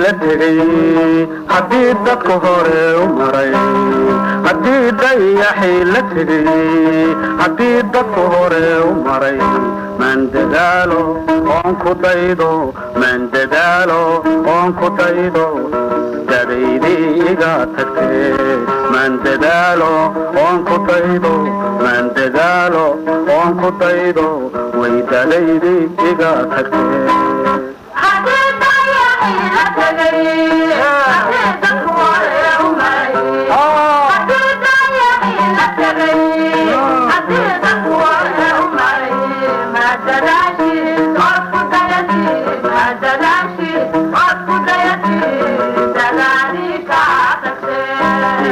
la tegay haddii dadku hore u maray haddii dayaxii la tegay haddii dadku hore u maray man dadaalo oon ku daydo man dadaalo oon ku daydo dadaydii iga tagtee man dadaalo oon ku daydo man dadaalo oon ku daydo way dadaydii iga tagtee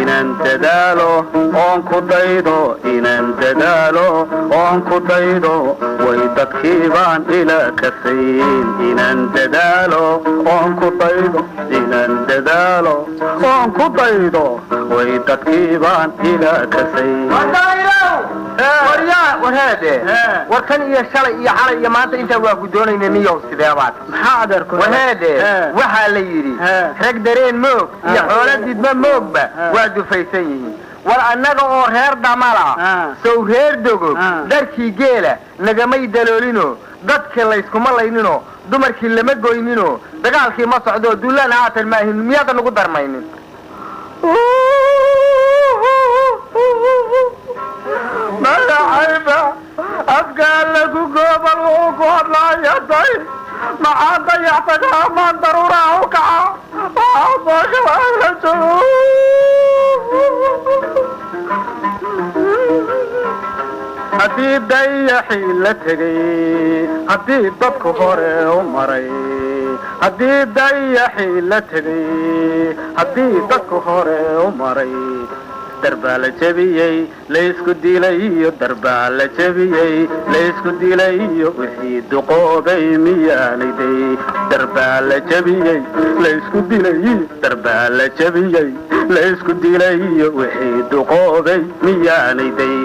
inaan dadaalo oon ku daydo inaan dadaalo oon ku daydo way dadkii baan ila kasayn inaan dadaalo oon ku daydo inaan dadaalo oon ku daydo way dadkii baan ila kasayn warheede warkan iyo shalay iyo xalay iyo maanta intaa waa ku doonayna niyow sideebaad maxaa adeerku warheede waxaa la yidhi rag dareen moog iyo xoolo didma moogba waa dufaysan yihiin war annaga oo reer damala sow reer dogob dharkii geela nagamay daloolino dadkii layskuma laynino dumarkii lama goynino dagaalkii ma socdo dullaan haatan maahin miyaadan ugu darmaynin magacayba afkaa lagu goobal uu ku hadlaayaday maxaa dayaxtaga amaan daruuraha u kaca haddii dayaxii la tegay haddii dadku hore u maray haddii dayaxii la tegay haddii dadku hore u maray darbaa la jebiyey laysku dilayo darbaa la jebiyey laysku dilayo wixii duqoobay miyaanayday darbaa la jebiyey laysku dilayo darbaa la jebiyey laysku dilayo wixii duqoobay miyaanayday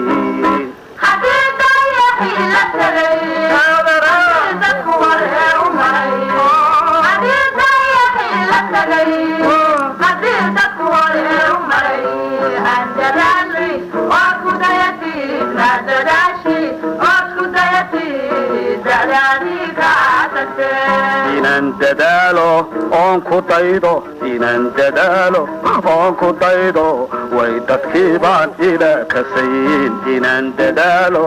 inaan dadaalo oon ku daydo inaan dadaalo oon ku daydo way dadkii baan ila kasayn inaan dadaalo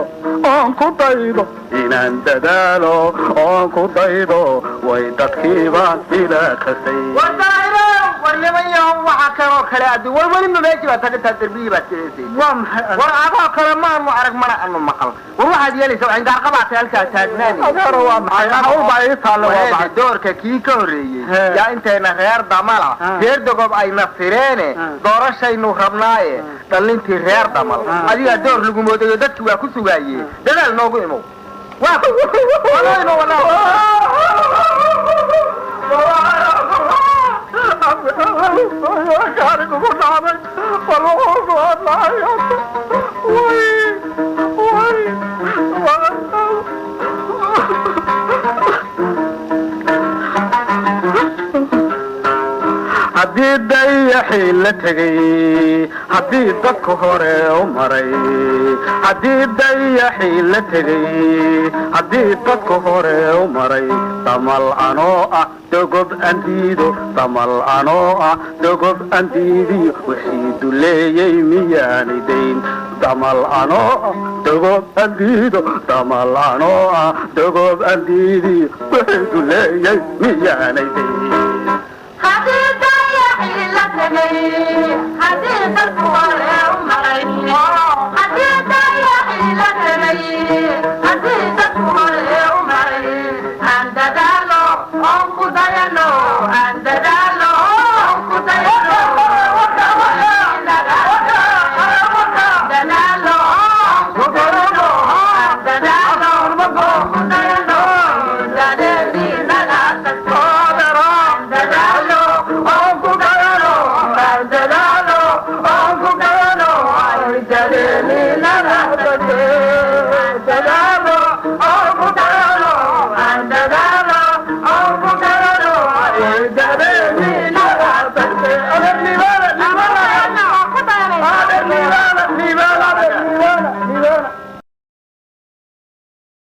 oon ku daydo inaan dadaalo oon ku daydo way dadkii baan ila kasayn waxa kaloo kale adi war weli ma meeshii baad tagantaa darbigii baad jiraysay war adoo kale maanu arag mana anu maqal war waxaad yeelaysa waxay daarqabaatay halkaa taagnaani doorka kii ka horreeyey yaa intayna reer damala reer dogob ayna fireene doorashaynu rabnaaye dhallintii reer damal adigaa door lagu moodayo dadki waa ku sugaaye dadaal noogu imow haddii dayaxii la tegay haddii dadku hore u maray haddii dayaxii la tegay haddii dadku hore u maray damal anoo ah dogob andiido damal anoo ah dogob andiidiyo wixii duleeyey miyaanay dayn damal anoo ah dogob andiido damal anoo ah dogob andiidiyo wixii duleeyey miyaanay dayn Dada